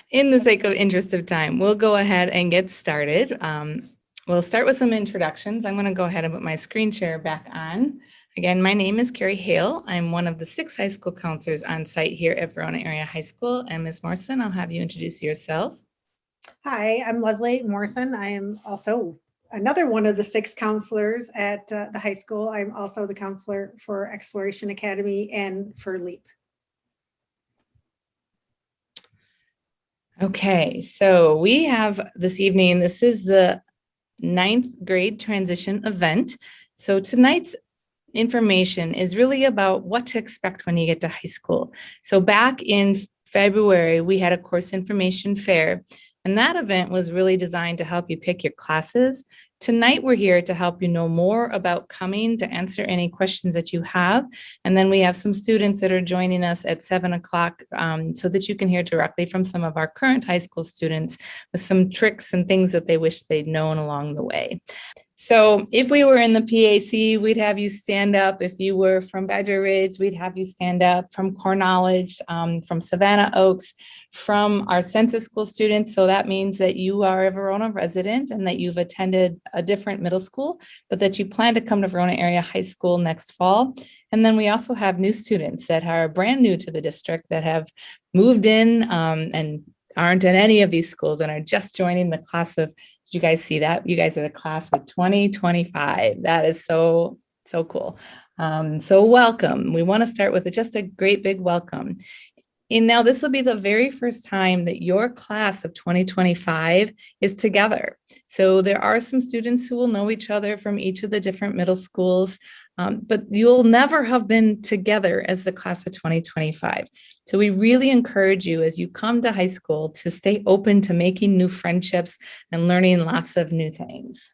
in the sake of interest of time, we'll go ahead and get started. We'll start with some introductions. I'm going to go ahead and put my screen share back on. Again, my name is Carrie Hale. I'm one of the 6 high school counselors on site here at Verona Area High School. And Ms. Morrison, I'll have you introduce yourself. Hi, I'm Leslie Morrison. I am also another one of the 6 counselors at the high school. I'm also the counselor for Exploration Academy and for LEAP. Okay, so we have this evening, this is the 9th grade transition event. So tonight's information is really about what to expect when you get to high school. So back in February, we had a course information fair, and that event was really designed to help you pick your classes. Tonight, we're here to help you know more about coming, to answer any questions that you have. And then we have some students that are joining us at 7 o'clock so that you can hear directly from some of our current high school students with some tricks and things that they wish they'd known along the way. So if we were in the PAC, we'd have you stand up. If you were from Badger Ridge, we'd have you stand up. From Core Knowledge, from Savannah Oaks, from our census school students. So that means that you are a Verona resident and that you've attended a different middle school, but that you plan to come to Verona Area High School next fall. And then we also have new students that are brand new to the district that have moved in and aren't in any of these schools and are just joining the class of, did you guys see that? You guys are the class of 2025. That is so cool. So welcome. We want to start with just a great big welcome. And now this will be the very first time that your class of 2025 is together. So there are some students who will know each other from each of the different middle schools, but you'll never have been together as the class of 2025. So we really encourage you as you come to high school to stay open to making new friendships and learning lots of new things.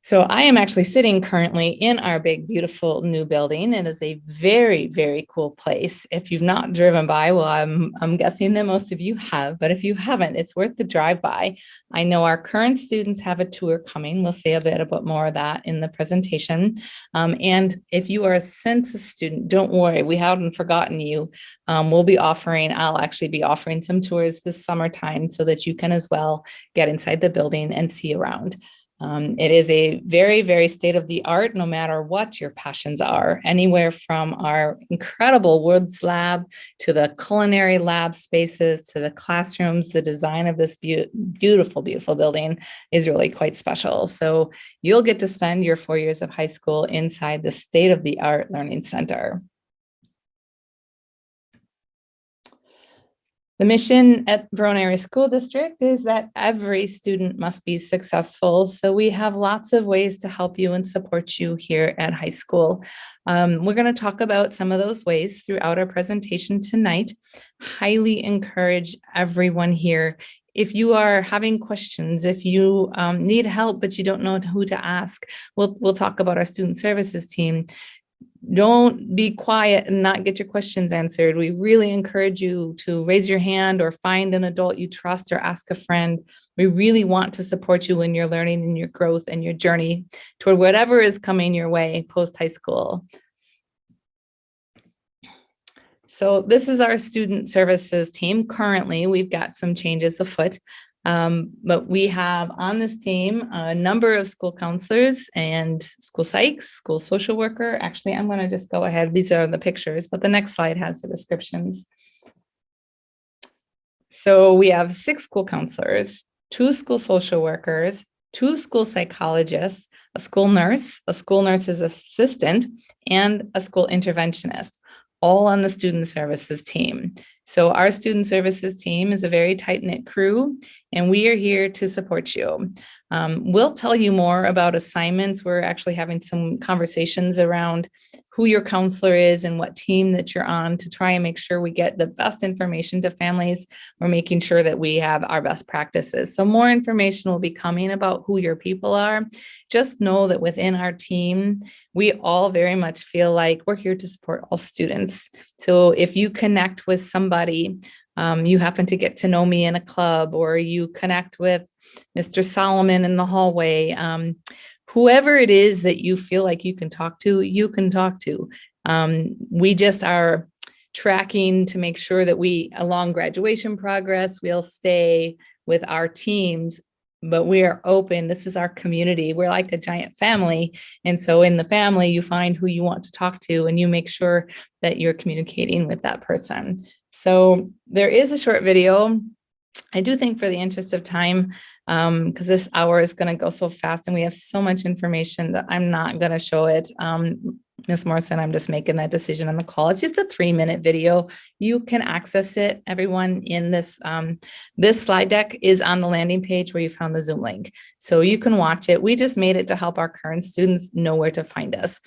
So I am actually sitting currently in our big, beautiful new building. It is a very, very cool place. If you've not driven by, well, I'm guessing that most of you have, but if you haven't, it's worth the drive by. I know our current students have a tour coming. We'll say a bit about more of that in the presentation. And if you are a census student, don't worry, we haven't forgotten you. I'll actually be offering some tours this summertime so that you can as well get inside the building and see around. It is a very, very state-of-the-art, no matter what your passions are, anywhere from our incredible Woods Lab to the culinary lab spaces to the classrooms. The design of this beautiful, beautiful building is really quite special. So you'll get to spend your 4 years of high school inside the state-of-the-art learning center. The mission at Verona Area School District is that every student must be successful. So we have lots of ways to help you and support you here at high school. We're going to talk about some of those ways throughout our presentation tonight. Highly encourage everyone here. If you are having questions, if you need help, but you don't know who to ask, we'll talk about our student services team. Don't be quiet and not get your questions answered. We really encourage you to raise your hand or find an adult you trust or ask a friend. We really want to support you in your learning and your growth and your journey toward whatever is coming your way post-high school. So this is our student services team. Currently, we've got some changes afoot. But we have on this team a number of school counselors and school psychs, school social worker. Actually, I'm going to just go ahead. These are the pictures, but the next slide has the descriptions. So we have 6 school counselors, 2 school social workers, 2 school psychologists, a school nurse's assistant, and a school interventionist, all on the student services team. So our student services team is a very tight-knit crew, and we are here to support you. We'll tell you more about assignments. We're actually having some conversations around who your counselor is and what team that you're on to try and make sure we get the best information to families. We're making sure that we have our best practices. So more information will be coming about who your people are. Just know that within our team, we all very much feel like we're here to support all students. So if you connect with somebody, you happen to get to know me in a club, or you connect with Mr. Solomon in the hallway, whoever it is that you feel like you can talk to, you can talk to. We just are tracking to make sure that we, along graduation progress, we'll stay with our teams, but we are open. This is our community. We're like a giant family. And so in the family, you find who you want to talk to and you make sure that you're communicating with that person. So there is a short video. I do think for the interest of time, because this hour is going to go so fast and we have so much information that I'm not going to show it. Ms. Morrison, I'm just making that decision on the call. It's just a 3-minute video. You can access it. Everyone in this, this slide deck is on the landing page where you found the Zoom link. So you can watch it. We just made it to help our current students know where to find us.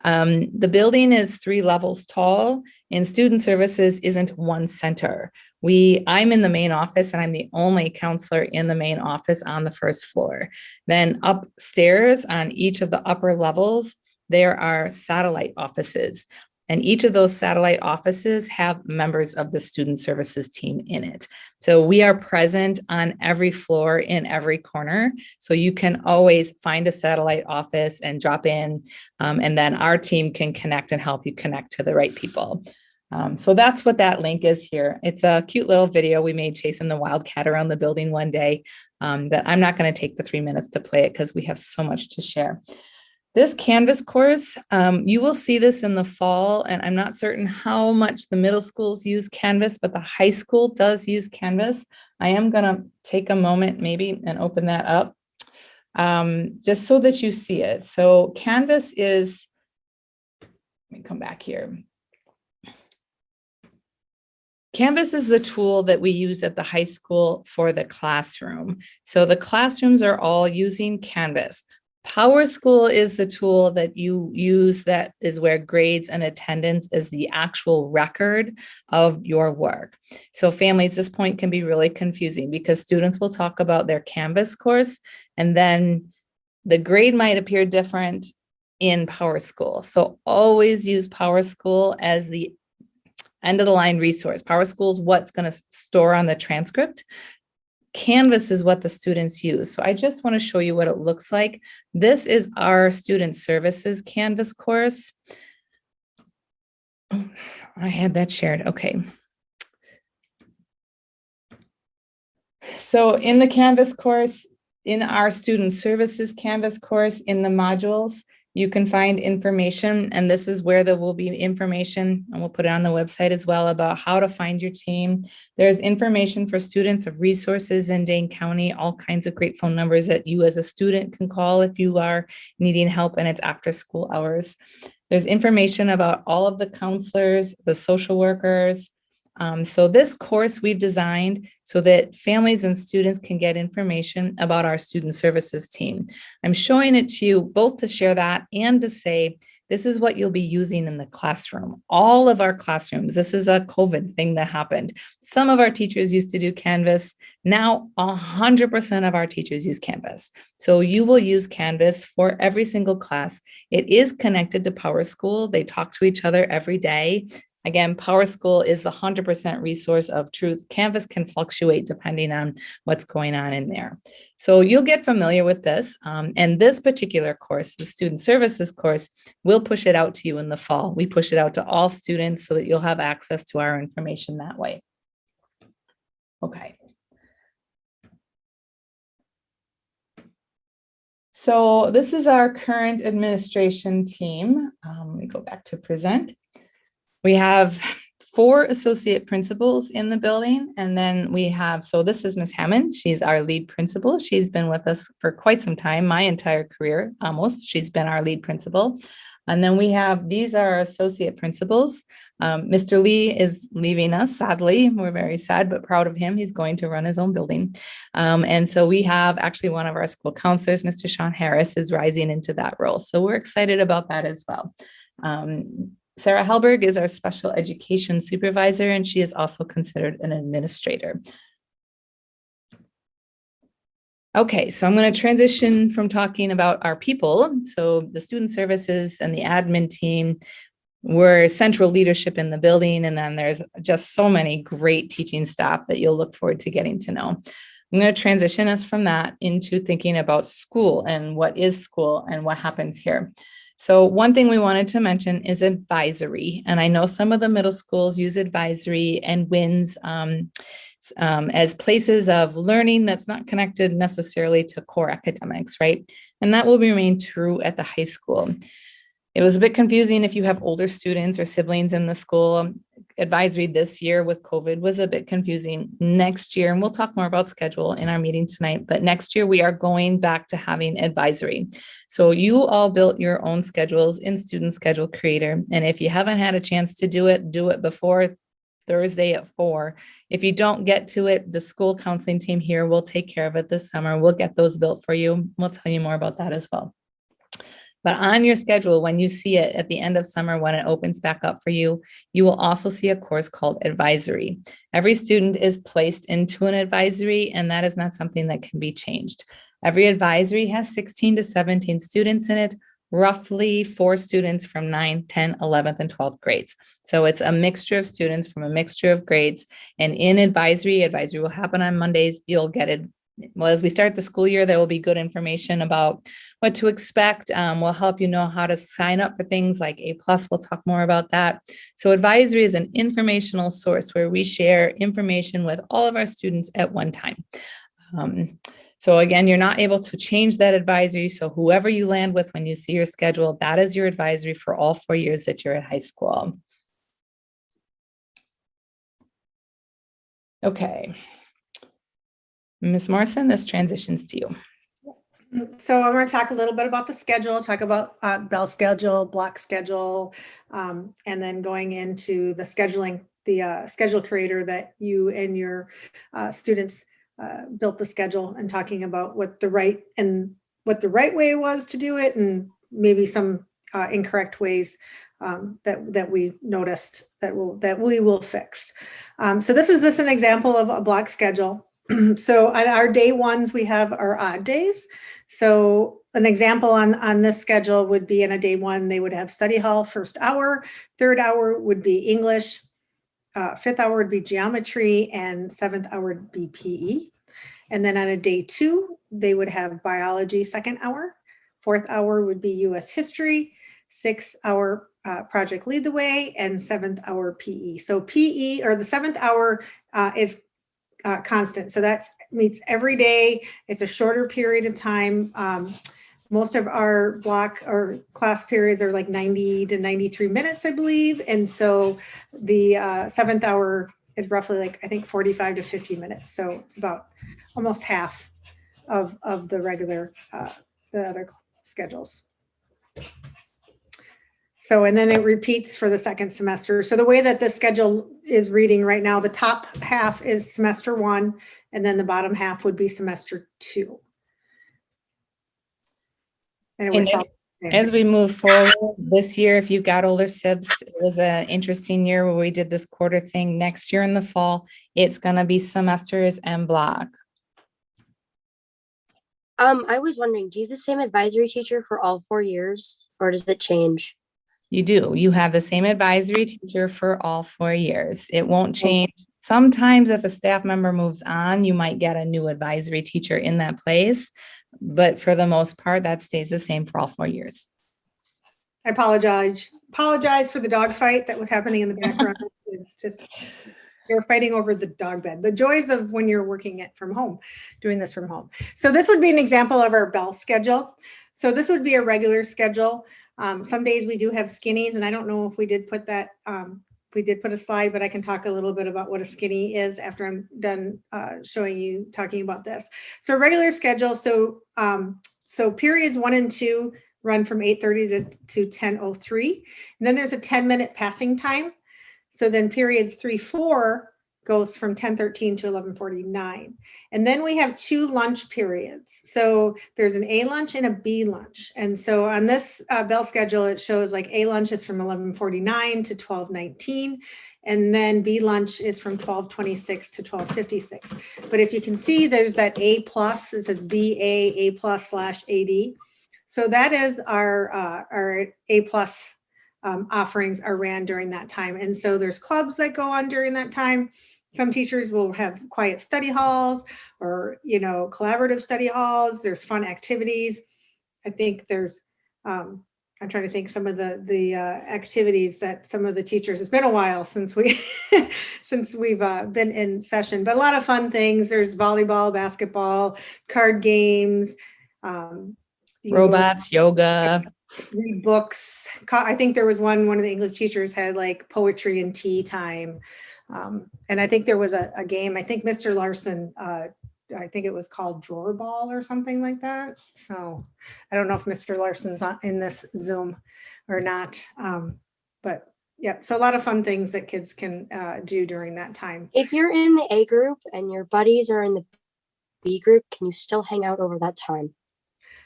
The building is 3 levels tall and student services isn't one center. I'm in the main office and I'm the only counselor in the main office on the first floor. Then upstairs on each of the upper levels, there are satellite offices. And each of those satellite offices have members of the student services team in it. So we are present on every floor in every corner. So you can always find a satellite office and drop in, and then our team can connect and help you connect to the right people. So that's what that link is here. It's a cute little video we made chasing the wildcat around the building one day, but I'm not going to take the 3 minutes to play it because we have so much to share. This Canvas course, you will see this in the fall, and I'm not certain how much the middle schools use Canvas, but the high school does use Canvas. I am going to take a moment maybe and open that up just so that you see it. So Canvas is, let me come back here. Canvas is the tool that we use at the high school for the classroom. So the classrooms are all using Canvas. PowerSchool is the tool that you use that is where grades and attendance is the actual record of your work. So families, this point can be really confusing because students will talk about their Canvas course and then the grade might appear different in PowerSchool. So always use PowerSchool as the end of the line resource. PowerSchool is what's going to store on the transcript. Canvas is what the students use. So I just want to show you what it looks like. This is our student services Canvas course. Oh, I had that shared. Okay. So in the Canvas course, in our student services Canvas course, in the modules, you can find information, and this is where there will be information, and we'll put it on the website as well, about how to find your team. There's information for students of resources in Dane County, all kinds of great phone numbers that you as a student can call if you are needing help and it's after school hours. There's information about all of the counselors, the social workers. So this course we've designed so that families and students can get information about our student services team. I'm showing it to you both to share that and to say, this is what you'll be using in the classroom. All of our classrooms, this is a COVID thing that happened. Some of our teachers used to do Canvas. Now 100% of our teachers use Canvas. So you will use Canvas for every single class. It is connected to PowerSchool. They talk to each other every day. Again, PowerSchool is the 100% resource of truth. Canvas can fluctuate depending on what's going on in there. So you'll get familiar with this. And this particular course, the student services course, we'll push it out to you in the fall. We push it out to all students so that you'll have access to our information that way. Okay. So this is our current administration team. Let me go back to present. We have 4 associate principals in the building. And then we have, so this is Ms. Hammond. She's our lead principal. She's been with us for quite some time, my entire career, almost. She's been our lead principal. And then we have, these are our associate principals. Mr. Lee is leaving us, sadly. We're very sad, but proud of him. He's going to run his own building. And so we have actually one of our school counselors, Mr. Sean Harris, is rising into that role. So we're excited about that as well. Sarah Helberg is our special education supervisor, and she is also considered an administrator. Okay, so I'm going to transition from talking about our people. So the student services and the admin team were central leadership in the building, and then there's just so many great teaching staff that you'll look forward to getting to know. I'm going to transition us from that into thinking about school and what is school and what happens here. So one thing we wanted to mention is advisory. And I know some of the middle schools use advisory and WINS as places of learning that's not connected necessarily to core academics, right? And that will remain true at the high school. It was a bit confusing if you have older students or siblings in the school. Advisory this year with COVID was a bit confusing. Next year, and we'll talk more about schedule in our meeting tonight, but next year we are going back to having advisory. So you all built your own schedules in Student Schedule Creator. And if you haven't had a chance to do it before Thursday at 4. If you don't get to it, the school counseling team here will take care of it this summer. We'll get those built for you. We'll tell you more about that as well. But on your schedule, when you see it at the end of summer, when it opens back up for you, you will also see a course called advisory. Every student is placed into an advisory, and that is not something that can be changed. Every advisory has 16 to 17 students in it, roughly 4 students from 9, 10, 11th, and 12th grades. So it's a mixture of students from a mixture of grades. And in advisory will happen on Mondays. You'll get it. Well, as we start the school year, there will be good information about what to expect. We'll help you know how to sign up for things like A+. We'll talk more about that. So advisory is an informational source where we share information with all of our students at one time. So again, you're not able to change that advisory. So whoever you land with when you see your schedule, that is your advisory for all 4 years that you're at high school. Okay. Ms. Morrison, this transitions to you. So I'm going to talk a little bit about the schedule, talk about bell schedule, block schedule, and then going into the scheduling, the schedule creator that you and your students built the schedule, and talking about what the right way was to do it, and maybe some incorrect ways that we noticed that we will fix. So this is just an example of a block schedule. So on our day ones, we have our odd days. So an example on this schedule would be in a day one, they would have study hall first hour, third hour would be English, fifth hour would be geometry, and seventh hour would be PE. And then on a day 2, they would have biology second hour, fourth hour would be US history, 6th hour project lead the way, and 7th hour PE. So PE, or the 7th hour, is constant. So that meets every day. It's a shorter period of time. Most of our block or class periods are like 90 to 93 minutes, I believe. And so the 7th hour is roughly like, I think 45 to 50 minutes. So it's about almost half of the regular, the other schedules. So, and then it repeats for the second semester. So the way that the schedule is reading right now, the top half is semester 1, and then the bottom half would be semester 2. And as we move forward this year, if you've got older sibs, it was an interesting year where we did this quarter thing. Next year in the fall, it's going to be semesters and block. I was wondering, do you have the same advisory teacher for all 4 years, or does it change? You do. You have the same advisory teacher for all 4 years. It won't change. Sometimes if a staff member moves on, you might get a new advisory teacher in that place. But for the most part, that stays the same for all 4 years. I apologize for the dog fight that was happening in the background. Just they're fighting over the dog bed. The joys of when you're working it from home, doing this from home. So this would be an example of our bell schedule. So this would be a regular schedule. Some days we do have skinnies, and I don't know if we did put that, we did put a slide, but I can talk a little bit about what a skinny is after I'm done talking about this. So regular schedule, so periods 1 and 2 run from 8:30 to 10:03. And then there's a 10-minute passing time. So then periods 3, 4 goes from 10:13 to 11:49. And then we have 2 lunch periods. So there's an A lunch and a B lunch. And so on this bell schedule, it shows like A lunch is from 11:49 to 12:19. And then B lunch is from 12:26 to 12:56. But if you can see, there's that A plus, it says BA, A+/AD. So that is our A plus offerings are ran during that time. And so there's clubs that go on during that time. Some teachers will have quiet study halls or, collaborative study halls. There's fun activities. I think there's, I'm trying to think some of the activities that some of the teachers, it's been a while since since we've been in session, but a lot of fun things. There's volleyball, basketball, card games, you can go Robots, yoga. read books. I think there was one of the English teachers had like poetry and tea time. And I think there was a game, I think Mr. Larson, I think it was called Drawer Ball or something like that. So I don't know if Mr. Larson's in this Zoom or not. But yeah, so a lot of fun things that kids can do during that time. If you're in the A group and your buddies are in the B group, can you still hang out over that time?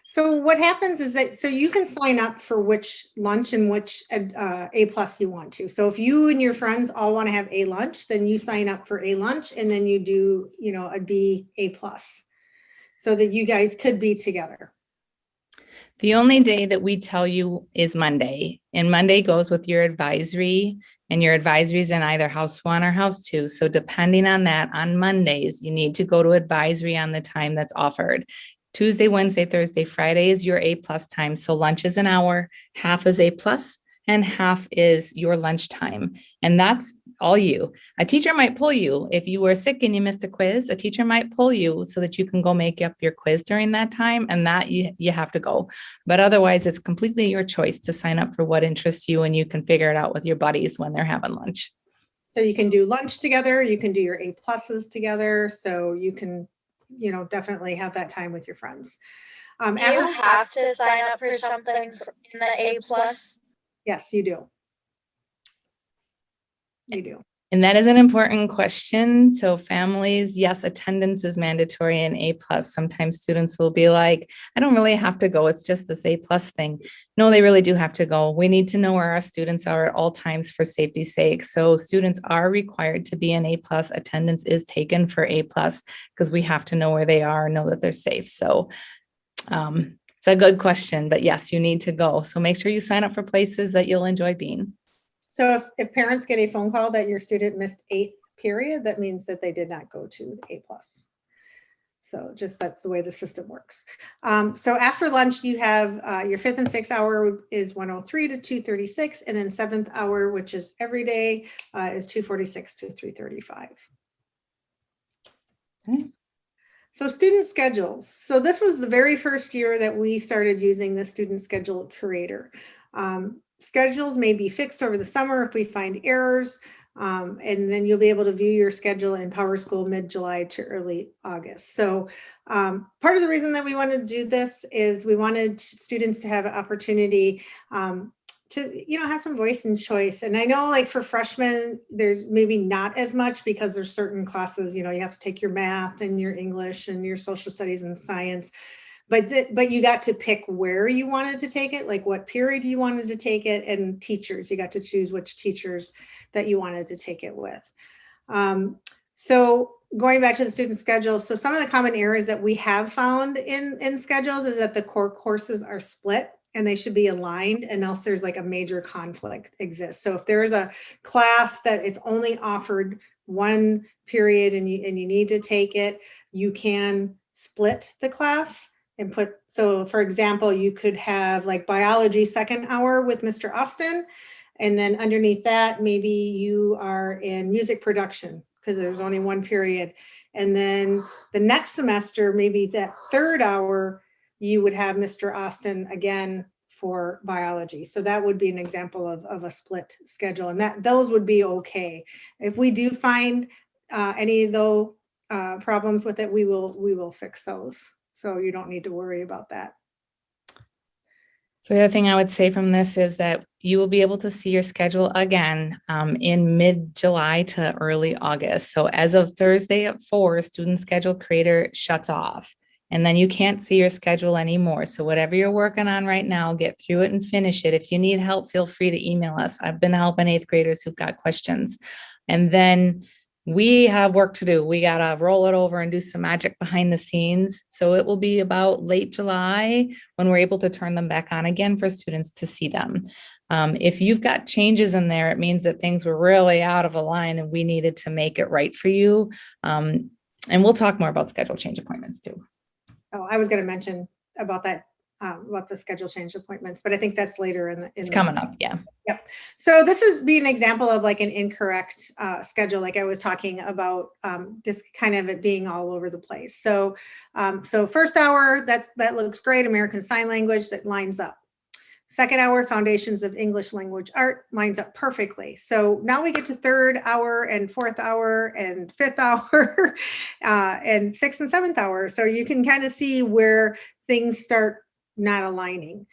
So what happens is that, so you can sign up for which lunch and which A plus you want to. So if you and your friends all want to have a lunch, then you sign up for a lunch and then you do, a B A plus so that you guys could be together. The only day that we tell you is Monday, and Monday goes with your advisory, and your advisory is in either house 1 or house 2. So depending on that, on Mondays, you need to go to advisory on the time that's offered. Tuesday, Wednesday, Thursday, Friday is your A plus time. So lunch is an hour, half is A plus, and half is your lunch time. And that's all you. A teacher might pull you. If you were sick and you missed a quiz, a teacher might pull you so that you can go make up your quiz during that time, and that you have to go. But otherwise, it's completely your choice to sign up for what interests you, and you can figure it out with your buddies when they're having lunch. So you can do lunch together, you can do your A pluses together, so you can definitely have that time with your friends. Do you have to sign up for something in the A plus? Yes, you do. You do. And that is an important question. So families, yes, attendance is mandatory in A plus. Sometimes students will be like, I don't really have to go. It's just this A plus thing. No, they really do have to go. We need to know where our students are at all times for safety's sake. So students are required to be an A plus. Attendance is taken for A plus because we have to know where they are and know that they're safe. So it's a good question, but yes, you need to go. So make sure you sign up for places that you'll enjoy being. So if parents get a phone call that your student missed 8th period, that means that they did not go to A plus. So just that's the way the system works. So after lunch, you have your 5th and 6th hour is 103 to 236, and then 7th hour, which is every day, is 246 to 335. Okay. So student schedules. So this was the very first year that we started using the student schedule curator. Schedules may be fixed over the summer if we find errors, and then you'll be able to view your schedule in PowerSchool mid-July to early August. So part of the reason that we wanted to do this is we wanted students to have an opportunity to have some voice and choice. And I know like for freshmen, there's maybe not as much because there's certain classes, you have to take your math and your English and your social studies and science. But you got to pick where you wanted to take it, like what period you wanted to take it, and teachers. You got to choose which teachers that you wanted to take it with. So going back to the student schedule, so some of the common errors that we have found in schedules is that the core courses are split and they should be aligned, and else there's like a major conflict exists. So if there is a class that it's only offered one period and you need to take it, you can split the class and so for example, you could have like biology 2nd hour with Mr. Austin, and then underneath that, maybe you are in music production because there's only one period. And then the next semester, maybe that 3rd hour, you would have Mr. Austin again for biology. So that would be an example of a split schedule, and those would be okay. If we do find any of those problems with it, we will fix those. So you don't need to worry about that. So the other thing I would say from this is that you will be able to see your schedule again in mid-July to early August. So as of Thursday at 4, Student Schedule Creator shuts off, and then you can't see your schedule anymore. So whatever you're working on right now, get through it and finish it. If you need help, feel free to email us. I've been helping 8th graders who've got questions. And then we have work to do. We got to roll it over and do some magic behind the scenes. So it will be about late July when we're able to turn them back on again for students to see them. If you've got changes in there, it means that things were really out of a line and we needed to make it right for you. And we'll talk more about schedule change appointments too. Oh, I was going to mention about that about the schedule change appointments, but I think that's later in the. It's coming up, yeah. Yep. So this is be an example of like an incorrect schedule, like I was talking about, just kind of it being all over the place. So, so first hour, that looks great. American Sign Language, that lines up. Second hour, Foundations of English Language Art, lines up perfectly. So now we get to third hour and fourth hour and fifth hour and sixth and seventh hour. So you can kind of see where things start not aligning.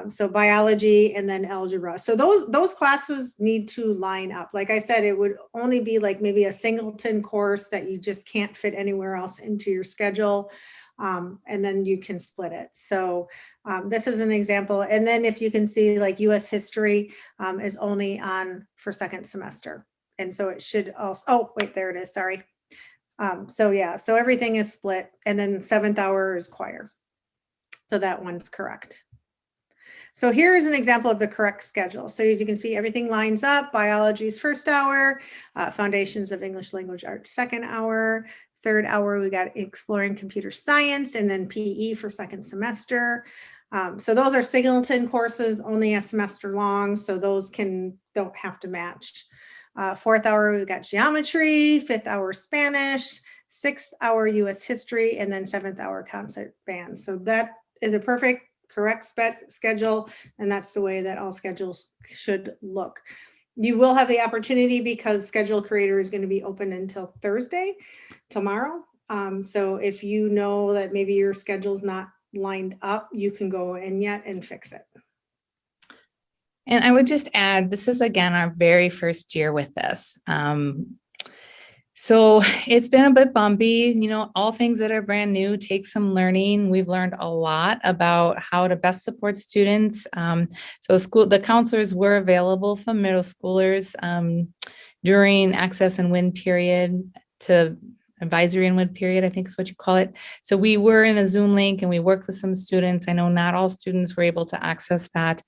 So biology and then algebra. So those classes need to line up. Like I said, it would only be like maybe a singleton course that you just can't fit anywhere else into your schedule. And then you can split it. So this is an example. And then if you can see like US history is only on for second semester. And so it should also, oh, wait, there it is, sorry. So yeah, so everything is split. And then seventh hour is choir. So that one's correct. So here's an example of the correct schedule. So as you can see, everything lines up. Biology's first hour, Foundations of English Language Arts second hour, third hour, we got Exploring Computer Science, and then PE for second semester. So those are singleton courses, only a semester long, so those don't have to match. Fourth hour, we've got Geometry, fifth hour Spanish, sixth hour US History, and then seventh hour Concert Band. So that is a perfect, correct schedule, and that's the way that all schedules should look. You will have the opportunity, because Schedule Creator is going to be open until Thursday, tomorrow. So if you know that maybe your schedule's not lined up, you can go in yet and fix it. And I would just add, this is again our very first year with this. So it's been a bit bumpy, you know, all things that are brand new take some learning. We've learned a lot about how to best support students. So the counselors were available for middle schoolers during access and win period to advisory and win period, I think is what you call it. So we were in a Zoom link and we worked with some students. I know not all students were able to access that.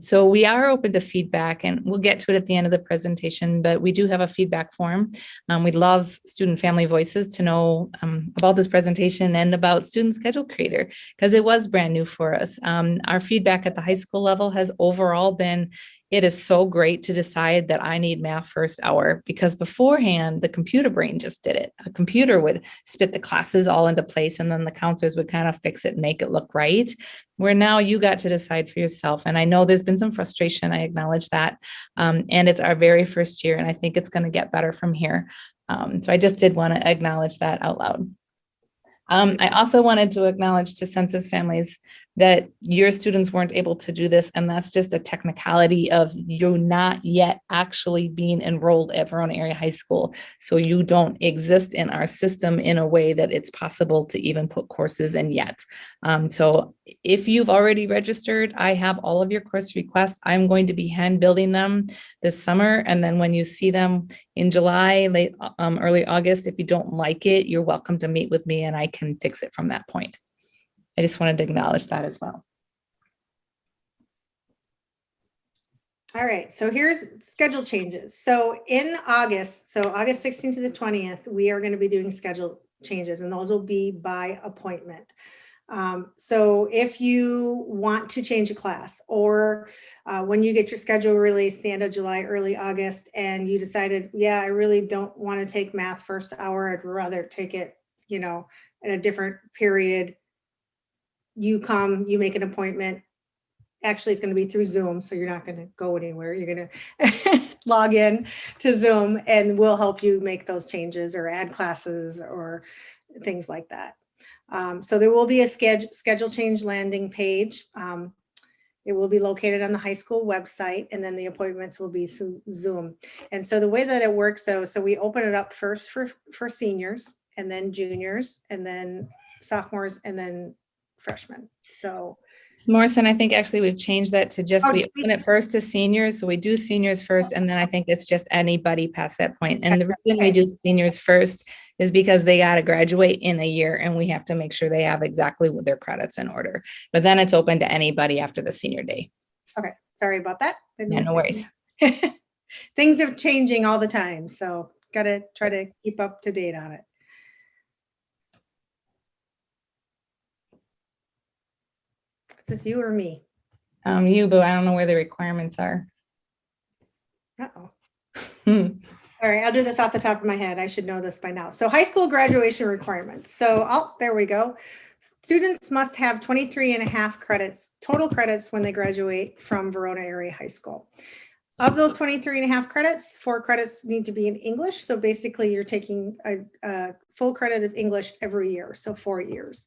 So we are open to feedback, and we'll get to it at the end of the presentation, but we do have a feedback form. We'd love student family voices to know about this presentation and about Student Schedule Creator, because it was brand new for us. Our feedback at the high school level has overall been, it is so great to decide that I need math first hour, because beforehand, the computer brain just did it. A computer would spit the classes all into place, and then the counselors would kind of fix it and make it look right. Where now you got to decide for yourself. And I know there's been some frustration, I acknowledge that. And it's our very first year, and I think it's going to get better from here. So I just did want to acknowledge that out loud. I also wanted to acknowledge to census families that your students weren't able to do this, and that's just a technicality of you not yet actually being enrolled at Verona Area High School. So you don't exist in our system in a way that it's possible to even put courses in yet. So if you've already registered, I have all of your course requests. I'm going to be hand building them this summer, and then when you see them in July, early August, if you don't like it, you're welcome to meet with me and I can fix it from that point. I just wanted to acknowledge that as well. All right, so here's schedule changes. So in August, so August 16th to the 20th, we are going to be doing schedule changes, and those will be by appointment. So if you want to change a class, or when you get your schedule released the end of July, early August, and you decided, yeah, I really don't want to take math first hour, I'd rather take it, you know, at a different period, you come, you make an appointment. Actually, it's going to be through Zoom, so you're not going to go anywhere. You're going to log in to Zoom, and we'll help you make those changes or add classes or things like that. So there will be a schedule change landing page. It will be located on the high school website, and then the appointments will be through Zoom. And so the way that it works, though, so we open it up first for seniors, and then juniors, and then sophomores, and then freshmen. So Morrison, I think actually we've changed that to just, we open it first to seniors. So we do seniors first, and then I think it's just anybody past that point. And the reason we do seniors first is because they got to graduate in a year, and we have to make sure they have exactly what their credits in order. But then it's open to anybody after the senior day. Okay, sorry about that. Yeah, no worries. Things are changing all the time, so got to try to keep up to date on it. this you or me? You, but I don't know where the requirements are. Uh-oh. Hmm. All right, I'll do this off the top of my head. I should know this by now. So high school graduation requirements. So, oh, there we go. Students must have 23 and a half credits, total credits when they graduate from Verona Area High School. Of those 23 and a half credits, 4 credits need to be in English. So basically you're taking a full credit of English every year. So 4 years.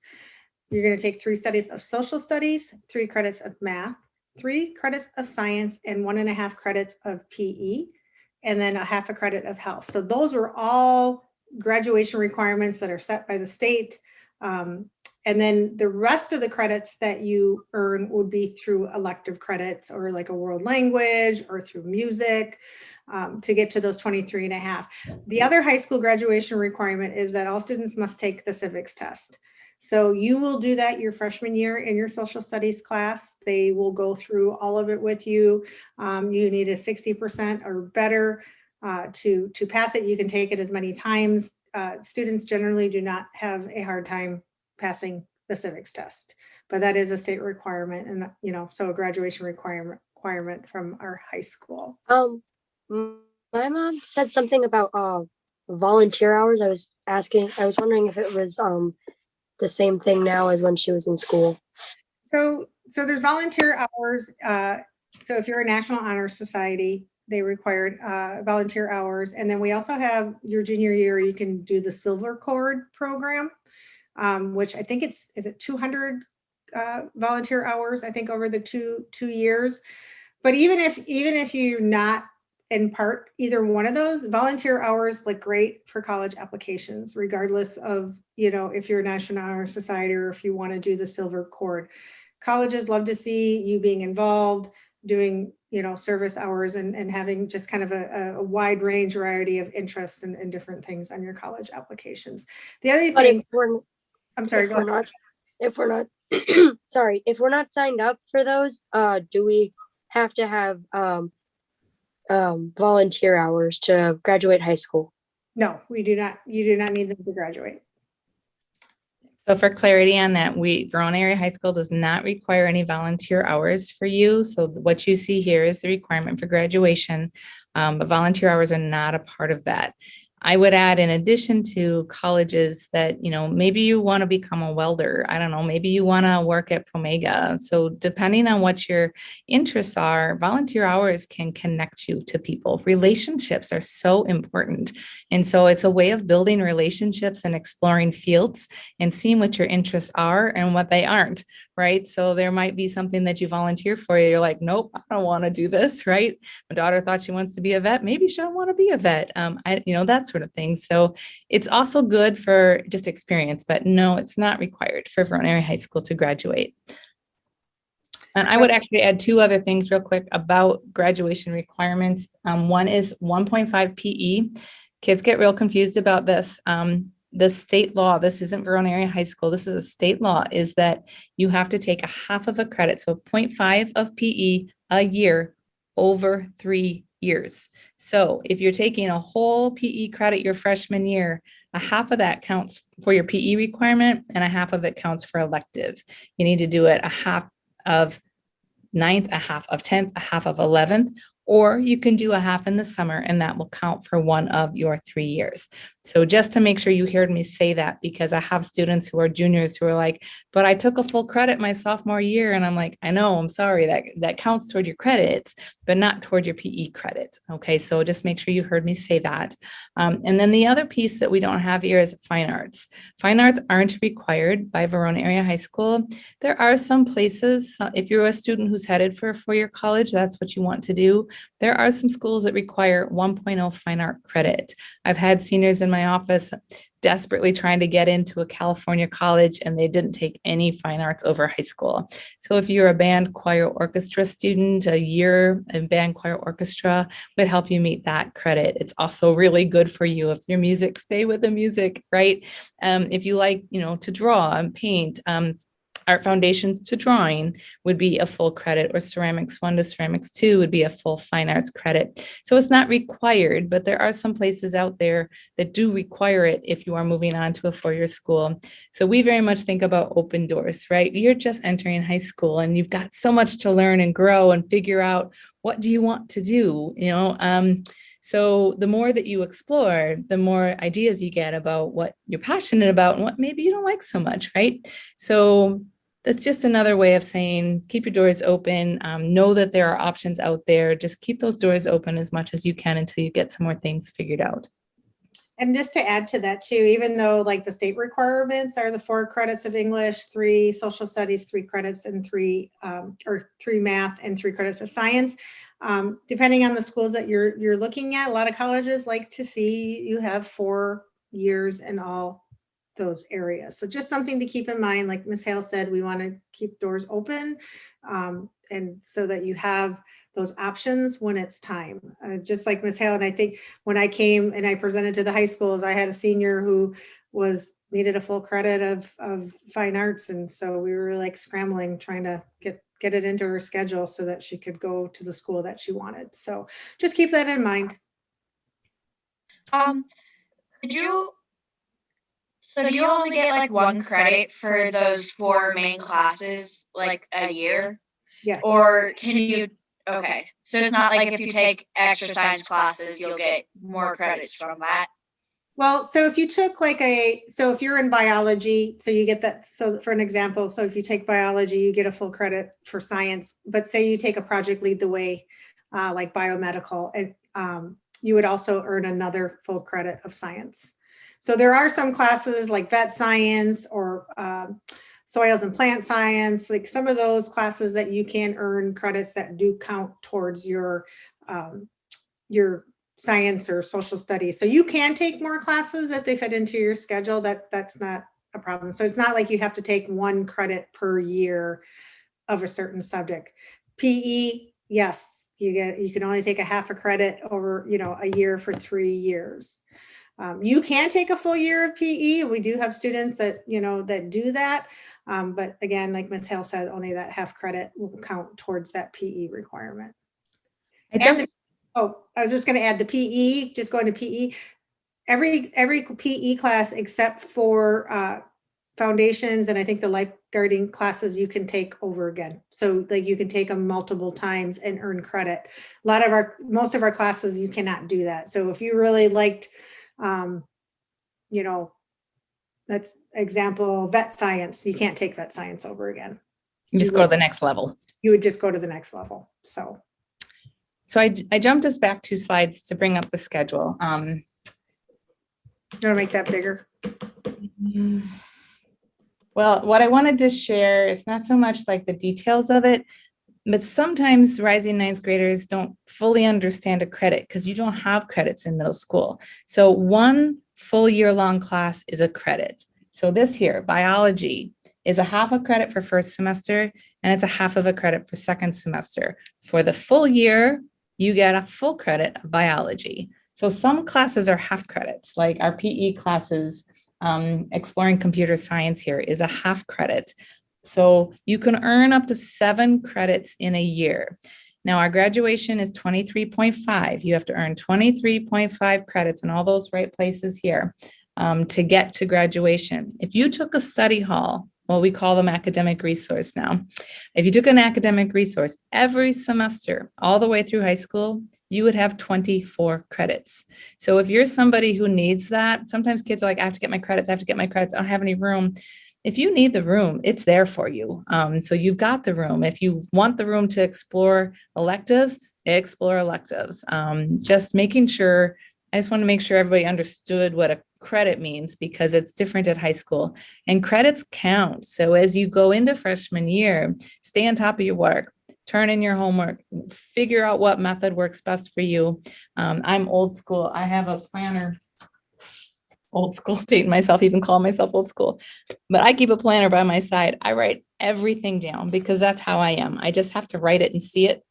You're going to take 3 credits of social studies, 3 credits of math, 3 credits of science, and 1.5 credits of PE, and then 0.5 credit of health. So those are all graduation requirements that are set by the state. And then the rest of the credits that you earn would be through elective credits or like a world language or through music to get to those 23 and a half. The other high school graduation requirement is that all students must take the civics test. So you will do that your freshman year in your social studies class. They will go through all of it with you. You need a 60% or better to pass it. You can take it as many times. Students generally do not have a hard time passing the civics test, but that is a state requirement, and so a graduation requirement from our high school. My mom said something about volunteer hours. I was wondering if it was the same thing now as when she was in school. So there's volunteer hours. So if you're a National Honor Society, they required volunteer hours, and then we also have your junior year. You can do the Silver Cord program, which I think is it 200 volunteer hours, I think, over the two years. But even if you're not in part either one of those, volunteer hours look great for college applications, regardless of if you're a National Honor Society or if you want to do the Silver Cord. Colleges love to see you being involved, doing service hours and having just kind of a wide range variety of interests and different things on your college applications. The other thing, I'm sorry, go ahead. If we're not sorry, if we're not signed up for those, do we have to have volunteer hours to graduate high school? No, we do not. You do not need them to graduate. So for clarity on that, Verona Area High School does not require any volunteer hours for you. So what you see here is the requirement for graduation, but volunteer hours are not a part of that. I would add, in addition to colleges, that, maybe you want to become a welder. I don't know, maybe you want to work at Promega. So depending on what your interests are, volunteer hours can connect you to people. Relationships are so important. And so it's a way of building relationships and exploring fields and seeing what your interests are and what they aren't, right? So there might be something that you volunteer for. You're like, nope, I don't want to do this, right? My daughter thought she wants to be a vet. Maybe she don't want to be a vet. That sort of thing. So it's also good for just experience, but no, it's not required for Verona Area High School to graduate. And I would actually add 2 other things real quick about graduation requirements. One is 1.5 PE. Kids get real confused about this. The state law, this isn't Verona Area High School, this is a state law, is that you have to take 1/2 credit, so 0.5 of PE a year over 3 years. So if you're taking a whole PE credit your freshman year, 1/2 of that counts for your PE requirement and 1/2 of it counts for elective. You need to do it 1/2 of 9th, 1/2 of 10th, 1/2 of 11th, or you can do 1/2 in the summer and that will count for one of your 3 years. So just to make sure you heard me say that, because I have students who are juniors who are like, but I took a full credit my sophomore year. And I'm like, I know, I'm sorry, that counts toward your credits, but not toward your PE credits. Okay, so just make sure you heard me say that. And then the other piece that we don't have here is fine arts. Fine arts aren't required by Verona Area High School. There are some places, if you're a student who's headed for a 4-year college, that's what you want to do. There are some schools that require 1.0 fine art credit. I've had seniors in my office desperately trying to get into a California college and they didn't take any fine arts over high school. So if you're a band, choir, orchestra student, a year in band, choir, orchestra would help you meet that credit. It's also really good for you if your music, stay with the music, right? If you like, to draw and paint, art foundations to drawing would be a full credit, or ceramics 1 to ceramics 2 would be a full fine arts credit. So it's not required, but there are some places out there that do require it if you are moving on to a 4-year school. So we very much think about open doors, right? You're just entering high school and you've got so much to learn and grow and figure out, what do you want to do? So the more that you explore, the more ideas you get about what you're passionate about and what maybe you don't like so much, right? So that's just another way of saying, keep your doors open. Know that there are options out there. Just keep those doors open as much as you can until you get some more things figured out. And just to add to that too, even though like the state requirements are the 4 credits of English, 3 social studies, 3 credits, and 3 math and 3 credits of science. Depending on the schools that you're looking at, a lot of colleges like to see you have 4 years in all those areas. So just something to keep in mind. Like Ms. Hale said, we want to keep doors open, and so that you have those options when it's time. Just like Ms. Hale, and I think when I came and I presented to the high schools, I had a senior who needed a full credit of fine arts, and so we were like scrambling trying to get it into her schedule so that she could go to the school that she wanted. So just keep that in mind. Do you only get like 1 credit for those 4 main classes like a year? Yes. Or can you, okay, so it's not like if you take extra science classes, you'll get more credits from that? Well, so if you took so if you're in biology, so you get that. So for an example, so if you take biology, you get a full credit for science, but say you take a project lead the way, like biomedical, and you would also earn another full credit of science. So there are some classes like vet science or soils and plant science, like some of those classes that you can earn credits that do count towards your science or social studies. So you can take more classes if they fit into your schedule. That's not a problem. So it's not like you have to take 1 credit per year of a certain subject. PE, yes, you can only take a half a credit over, a year for 3 years. You can take a full year of PE. We do have students that, that do that. But again, like Ms. Hale said, only that half credit will count towards that PE requirement. I was just going to add the PE, just going to PE. Every PE class except for foundations and I think the lifeguarding classes you can take over again. So like you can take them multiple times and earn credit. Most of our classes, you cannot do that. So if you really liked, that's example, vet science, you can't take vet science over again. You just go to the next level. You would just go to the next level. So I jumped us back 2 slides to bring up the schedule. You want to make that bigger? Well, what I wanted to share, it's not so much like the details of it, but sometimes rising 9th graders don't fully understand a credit because you don't have credits in middle school. So 1 full year long class is a credit. So this here, biology, is a half a credit for first semester, and it's a half of a credit for second semester. For the full year, you get a full credit of biology. So some classes are half credits, like our PE classes, exploring computer science here is a half credit. So you can earn up to 7 credits in a year. Now our graduation is 23.5. You have to earn 23.5 credits in all those right places here to get to graduation. If you took a study hall, well, we call them academic resource now. If you took an academic resource every semester all the way through high school, you would have 24 credits. So if you're somebody who needs that, sometimes kids are like, I have to get my credits, I don't have any room. If you need the room, it's there for you. So you've got the room. If you want the room to explore electives, explore electives. Just making sure, I just want to make sure everybody understood what a credit means because it's different at high school and credits count. So as you go into freshman year, stay on top of your work, turn in your homework, figure out what method works best for you. I'm old school. I have a planner. Old school, dating myself, even call myself old school, but I keep a planner by my side. I write everything down because that's how I am. I just have to write it and see it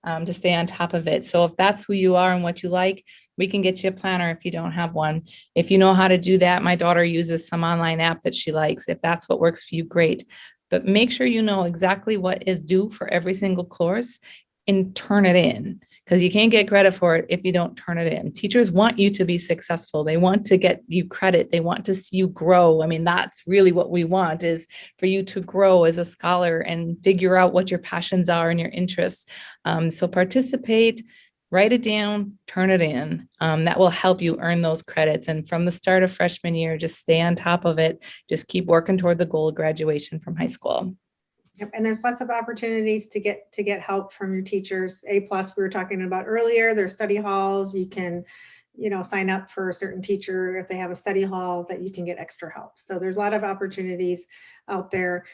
to stay on top of it. So if that's who you are and what you like, we can get you a planner if you don't have one. If you know how to do that, my daughter uses some online app that she likes. If that's what works for you, great. but make sure you know exactly what is due for every single course and turn it in, because you can't get credit for it if you don't turn it in. Teachers want you to be successful. They want to get you credit. They want to see you grow. I mean, that's really what we want, is for you to grow as a scholar and figure out what your passions are and your interests. So participate, write it down, turn it in. That will help you earn those credits. And from the start of freshman year, just stay on top of it. Just keep working toward the goal of graduation from high school. Yep, and there's lots of opportunities to get help from your teachers. A+ we were talking about earlier, there's study halls. You can, sign up for a certain teacher if they have a study hall that you can get extra help. So there's a lot of opportunities out there.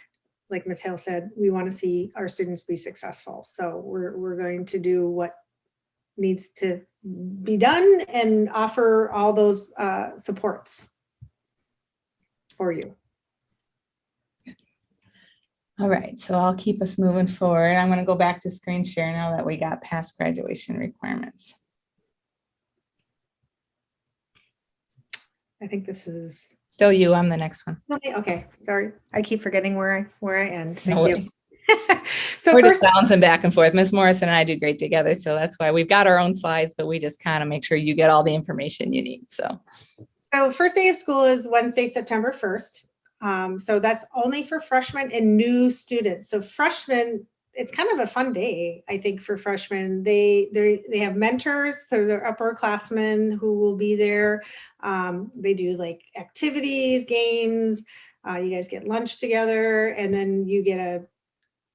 Like Ms. Hale said, we want to see our students be successful. So we're going to do what needs to be done and offer all those supports for you. All right, so I'll keep us moving forward. I'm going to go back to screen share now that we got past graduation requirements. I think this is Still you, I'm the next one. okay. Sorry, I keep forgetting where I end. No Thank you. worries. So We're first, just bouncing back and forth. Miss Morrison and I do great together, so that's why we've got our own slides, but we just kind of make sure you get all the information you need. So first day of school is Wednesday, September 1st. So that's only for freshmen and new students. So freshmen, it's kind of a fun day, I think, for freshmen. They have mentors, so they're upperclassmen who will be there. They do like activities, games. You guys get lunch together, and then you get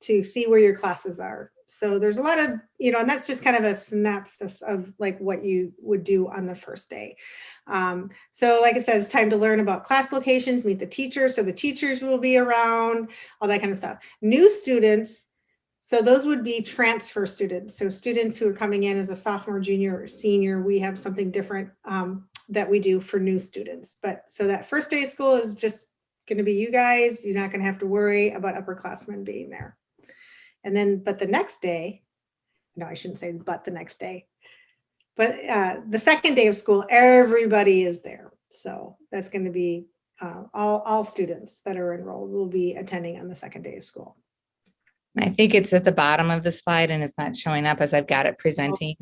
to see where your classes are. So there's a lot of, and that's just kind of a synopsis of like what you would do on the first day. So like it says, time to learn about class locations, meet the teachers. So the teachers will be around, all that kind of stuff. New students, so those would be transfer students. So students who are coming in as a sophomore, junior, or senior, we have something different that we do for new students. But so that first day of school is just going to be you guys. You're not going to have to worry about upperclassmen being there. And then, but the next day, no, I shouldn't say but the next day, but the second day of school, everybody is there. So that's going to be all students that are enrolled will be attending on the second day of school. I think it's at the bottom of the slide and it's not showing up as I've got it presenting.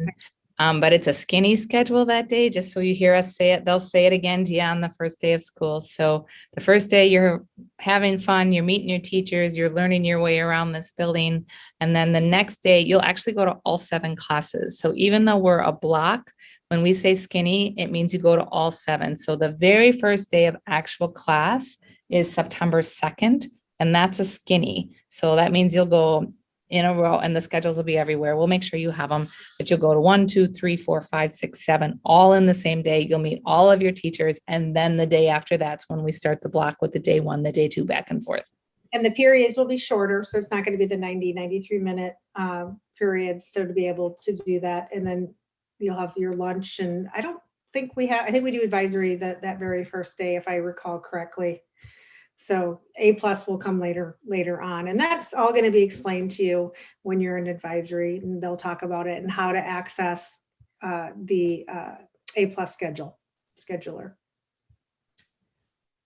But it's a skinny schedule that day, just so you hear us say it. They'll say it again to you on the first day of school. So the first day you're having fun, you're meeting your teachers, you're learning your way around this building. And then the next day you'll actually go to all 7 classes. So even though we're a block, when we say skinny, it means you go to all 7. So the very first day of actual class is September 2nd, and that's a skinny. So that means you'll go in a row, and the schedules will be everywhere. We'll make sure you have them, but you'll go to 1, 2, 3, 4, 5, 6, 7, all in the same day. You'll meet all of your teachers. And then the day after that's when we start the block with the day 1, the day 2, back and forth. And the periods will be shorter. So it's not going to be the 93 minute periods. So to be able to do that, and then you'll have your lunch. And I think we do advisory that very first day, if I recall correctly. So A+ will come later on. And that's all going to be explained to you when you're in advisory, and they'll talk about it and how to access the A+ scheduler.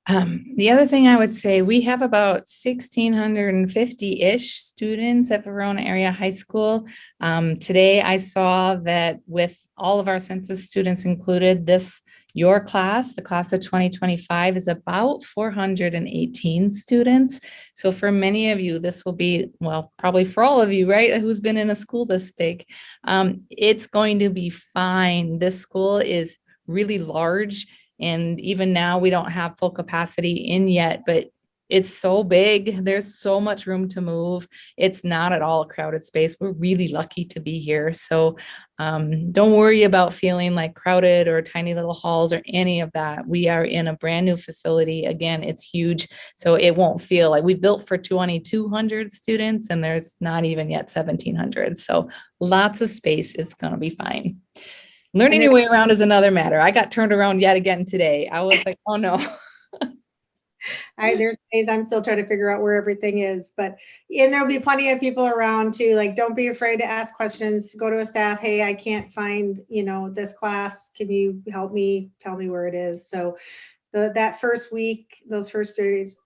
The other thing I would say, we have about 1,650-ish students at Verona Area High School. Today I saw that with all of our census students included, your class, the class of 2025, is about 418 students. So for many of you, this will be, well, probably for all of you, right, who's been in a school this big, it's going to be fine. This school is really large. And even now we don't have full capacity in yet, but it's so big. There's so much room to move. It's not at all a crowded space. We're really lucky to be here. So don't worry about feeling like crowded or tiny little halls or any of that. We are in a brand new facility. Again, it's huge. So it won't feel like we built for 2,200 students and there's not even yet 1,700. So lots of space. It's going to be fine. Learning your way around is another matter. I got turned around yet again today. I was like, oh no. There's days I'm still trying to figure out where everything is, and there'll be plenty of people around too. Like, don't be afraid to ask questions. Go to a staff. Hey, I can't find, this class. Can you help me? Tell me where it is. So that first week, those first days,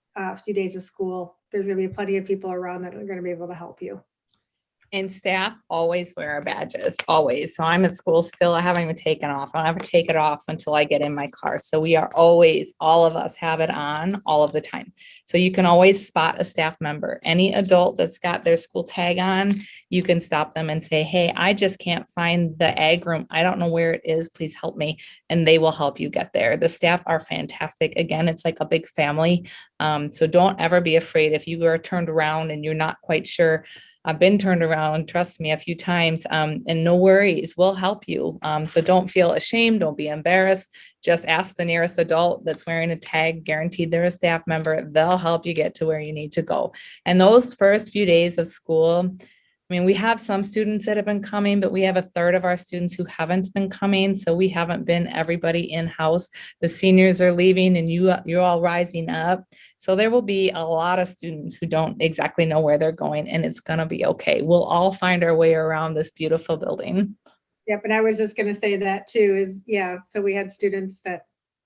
few days of school, there's going to be plenty of people around that are going to be able to help you. And staff always wear our badges, always. So I'm at school still. I haven't even taken off. I don't ever take it off until I get in my car. So we are always, all of us have it on all of the time. So you can always spot a staff member. Any adult that's got their school tag on, you can stop them and say, hey, I just can't find the ag room. I don't know where it is. Please help me. And they will help you get there. The staff are fantastic. Again, it's like a big family. So don't ever be afraid if you are turned around and you're not quite sure. I've been turned around, trust me, a few times, and no worries, we'll help you. So don't feel ashamed, don't be embarrassed. Just ask the nearest adult that's wearing a tag, guaranteed they're a staff member. They'll help you get to where you need to go. And those first few days of school, I mean, we have some students that have been coming, but we have a third of our students who haven't been coming. So we haven't been everybody in-house. The seniors are leaving and you're all rising up. So there will be a lot of students who don't exactly know where they're going, and it's going to be okay. We'll all find our way around this beautiful building. Yep, and I was just going to say that too, is yeah, so we had students that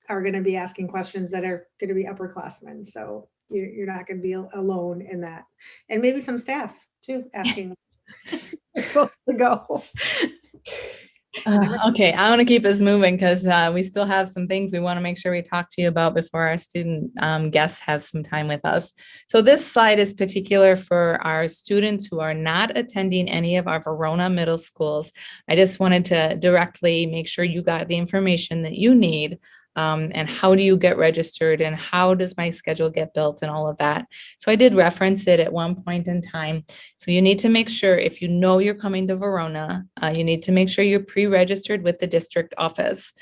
are going to be asking questions that are going to be upperclassmen. So you're not going to be alone in that. And maybe some staff too asking to go. Okay, I want to keep us moving because we still have some things we want to make sure we talk to you about before our student guests have some time with us. So this slide is particular for our students who are not attending any of our Verona middle schools. I just wanted to directly make sure you got the information that you need. And how do you get registered and how does my schedule get built and all of that. So I did reference it at one point in time. So you need to make sure if you know you're coming to Verona, you need to make sure you're pre-registered with the district office.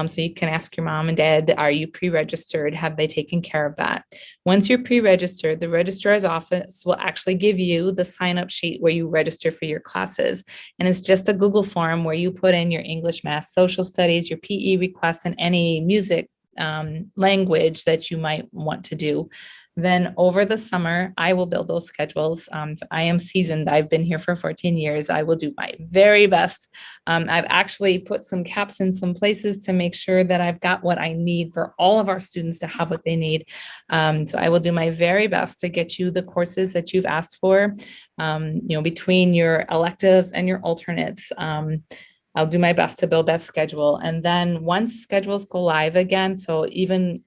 So you can ask your mom and dad, are you pre-registered? Have they taken care of that? Once you're pre-registered, the registrar's office will actually give you the sign-up sheet where you register for your classes. And it's just a Google form where you put in your English, math, social studies, your PE requests, and any music language that you might want to do. Then over the summer, I will build those schedules. So I am seasoned. I've been here for 14 years. I will do my very best. I've actually put some caps in some places to make sure that I've got what I need for all of our students to have what they need. So I will do my very best to get you the courses that you've asked for, between your electives and your alternates. I'll do my best to build that schedule. And then once schedules go live again, so even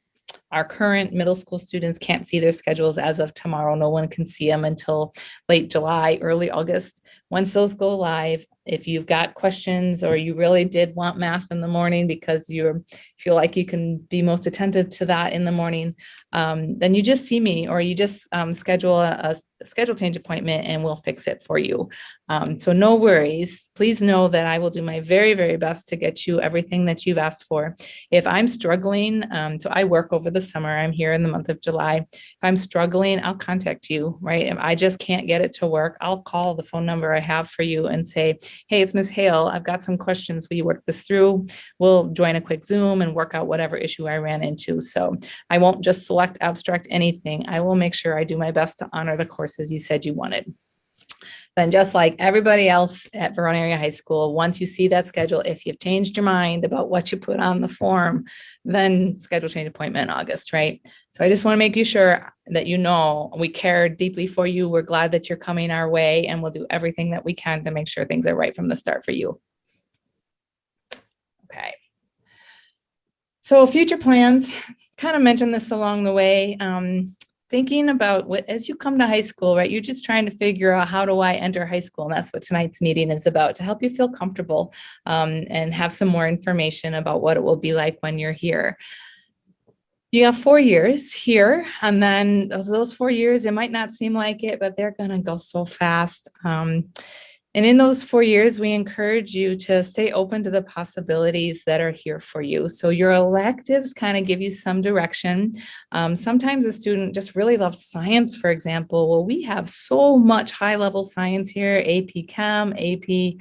our current middle school students can't see their schedules as of tomorrow. No one can see them until late July, early August. Once those go live, if you've got questions or you really did want math in the morning because you feel like you can be most attentive to that in the morning, then you just see me or you just schedule a schedule change appointment and we'll fix it for you. So no worries. Please know that I will do my very, very best to get you everything that you've asked for. If I'm struggling, so I work over the summer, I'm here in the month of July. If I'm struggling, I'll contact you, right? If I just can't get it to work, I'll call the phone number I have for you and say, hey, it's Ms. Hale. I've got some questions. Will you work this through? We'll join a quick Zoom and work out whatever issue I ran into. So I won't just select abstract anything. I will make sure I do my best to honor the courses you said you wanted. Then just like everybody else at Verona Area High School, once you see that schedule, if you've changed your mind about what you put on the form, then schedule change appointment in August, right? So I just want to make you sure that you know we care deeply for you. We're glad that you're coming our way and we'll do everything that we can to make sure things are right from the start for you. Okay. So future plans, kind of mentioned this along the way. Thinking about what, as you come to high school, right, you're just trying to figure out how do I enter high school? And that's what tonight's meeting is about, to help you feel comfortable and have some more information about what it will be like when you're here. You have 4 years here, and then those 4 years, it might not seem like it, but they're going to go so fast. And in those 4 years, we encourage you to stay open to the possibilities that are here for you. So your electives kind of give you some direction. Sometimes a student just really loves science, for example. Well, we have so much high-level science here, AP Chem, AP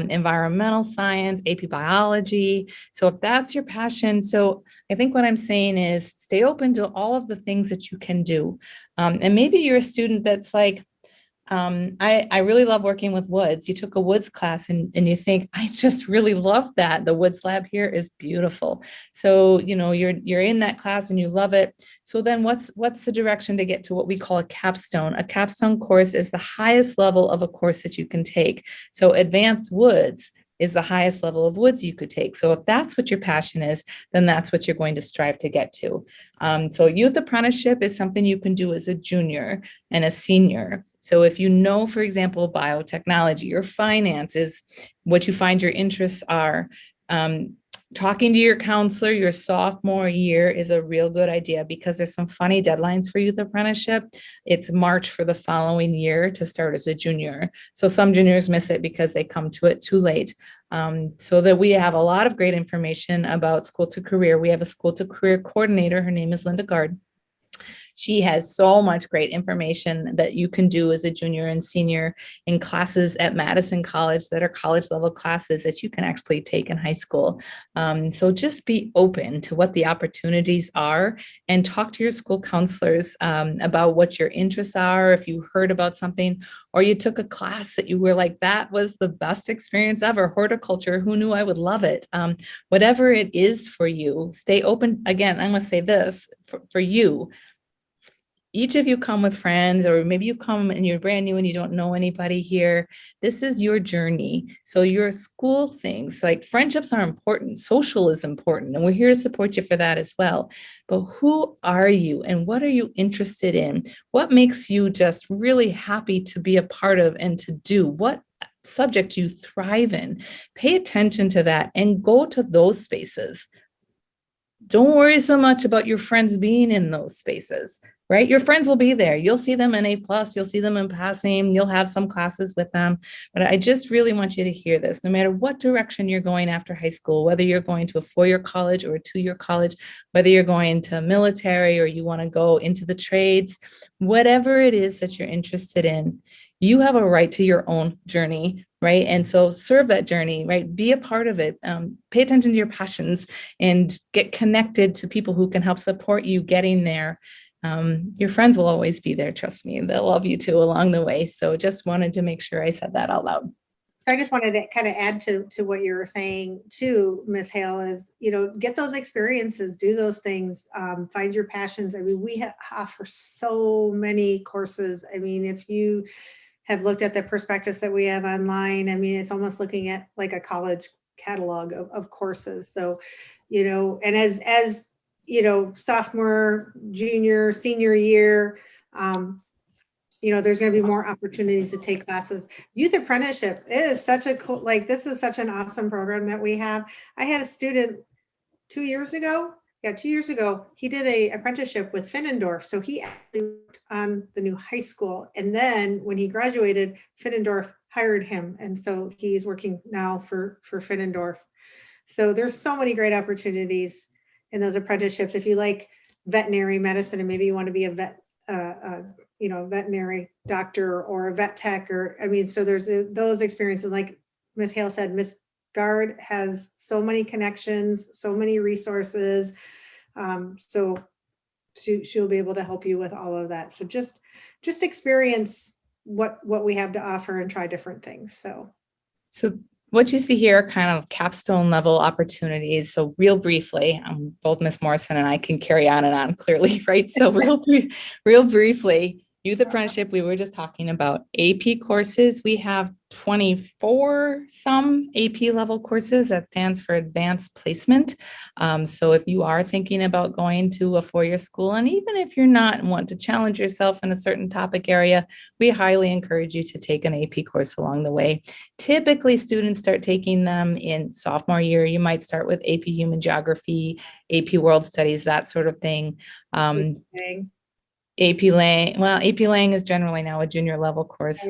Environmental Science, AP Biology. So if that's your passion, so I think what I'm saying is stay open to all of the things that you can do. And maybe you're a student that's like, I really love working with woods. You took a woods class and you think, I just really love that. The woods lab here is beautiful. So, you're in that class and you love it. So then what's the direction to get to what we call a capstone? A capstone course is the highest level of a course that you can take. So advanced woods is the highest level of woods you could take. So if that's what your passion is, then that's what you're going to strive to get to. So youth apprenticeship is something you can do as a junior and a senior. So if you know, for example, biotechnology or finance is what you find your interests are, talking to your counselor your sophomore year is a real good idea because there's some funny deadlines for youth apprenticeship. It's March for the following year to start as a junior. So some juniors miss it because they come to it too late. So that we have a lot of great information about school to career. We have a school to career coordinator. Her name is Linda Gard. She has so much great information that you can do as a junior and senior in classes at Madison College that are college level classes that you can actually take in high school. So just be open to what the opportunities are and talk to your school counselors about what your interests are. If you heard about something or you took a class that you were like, that was the best experience ever, horticulture, who knew I would love it? Whatever it is for you, stay open. Again, I must say this for you. Each of you come with friends, or maybe you come and you're brand new and you don't know anybody here. This is your journey. So your school things like friendships are important. Social is important. And we're here to support you for that as well. But who are you and what are you interested in? What makes you just really happy to be a part of and to do? What subject you thrive in? Pay attention to that and go to those spaces. Don't worry so much about your friends being in those spaces, right? Your friends will be there. You'll see them in A+, you'll see them in passing, you'll have some classes with them. But I just really want you to hear this. No matter what direction you're going after high school, whether you're going to a 4-year college or a 2-year college, whether you're going to military or you want to go into the trades, whatever it is that you're interested in, you have a right to your own journey, right? And so serve that journey, right? Be a part of it. Pay attention to your passions and get connected to people who can help support you getting there. Your friends will always be there, trust me. They'll love you too along the way. So just wanted to make sure I said that out loud. So I just wanted to kind of add to what you were saying too, Ms. Hale, is, get those experiences, do those things, find your passions. I mean, we offer so many courses. I mean, if you have looked at the perspectives that we have online, I mean, it's almost looking at like a college catalog of courses. So, and as sophomore, junior, senior year, there's going to be more opportunities to take classes. Youth apprenticeship is such a cool, this is such an awesome program that we have. I had a student 2 years ago. Yeah, 2 years ago, he did a apprenticeship with Finnendorf. So he actually worked on the new high school. And then when he graduated, Finnendorf hired him. And so he's working now for Finnendorf. So there's so many great opportunities in those apprenticeships. If you like veterinary medicine and maybe you want to be a veterinary doctor or a vet tech, so there's those experiences. Like Ms. Hale said, Ms. Gard has so many connections, so many resources. So she'll be able to help you with all of that. So just experience what we have to offer and try different things. So what you see here are kind of capstone level opportunities. So real briefly, both Ms. Morrison and I can carry on and on clearly, right? So real briefly, youth apprenticeship, we were just talking about AP courses. We have 24 some AP level courses. That stands for advanced placement. So if you are thinking about going to a 4-year school, and even if you're not and want to challenge yourself in a certain topic area, we highly encourage you to take an AP course along the way. Typically, students start taking them in sophomore year. You might start with AP Human Geography, AP World Studies, that sort of thing. AP Lang is generally now a junior level course.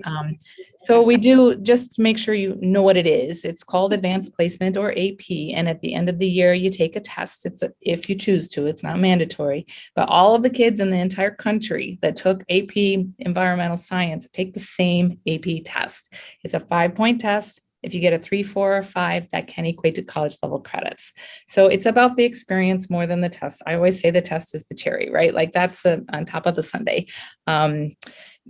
So we do just make sure you know what it is. It's called advanced placement or AP. And at the end of the year, you take a test. If you choose to, it's not mandatory, but all of the kids in the entire country that took AP environmental science take the same AP test. It's a 5-point test. If you get a 3, 4, or 5, that can equate to college level credits. So it's about the experience more than the test. I always say the test is the cherry, right? Like that's on top of the sundae.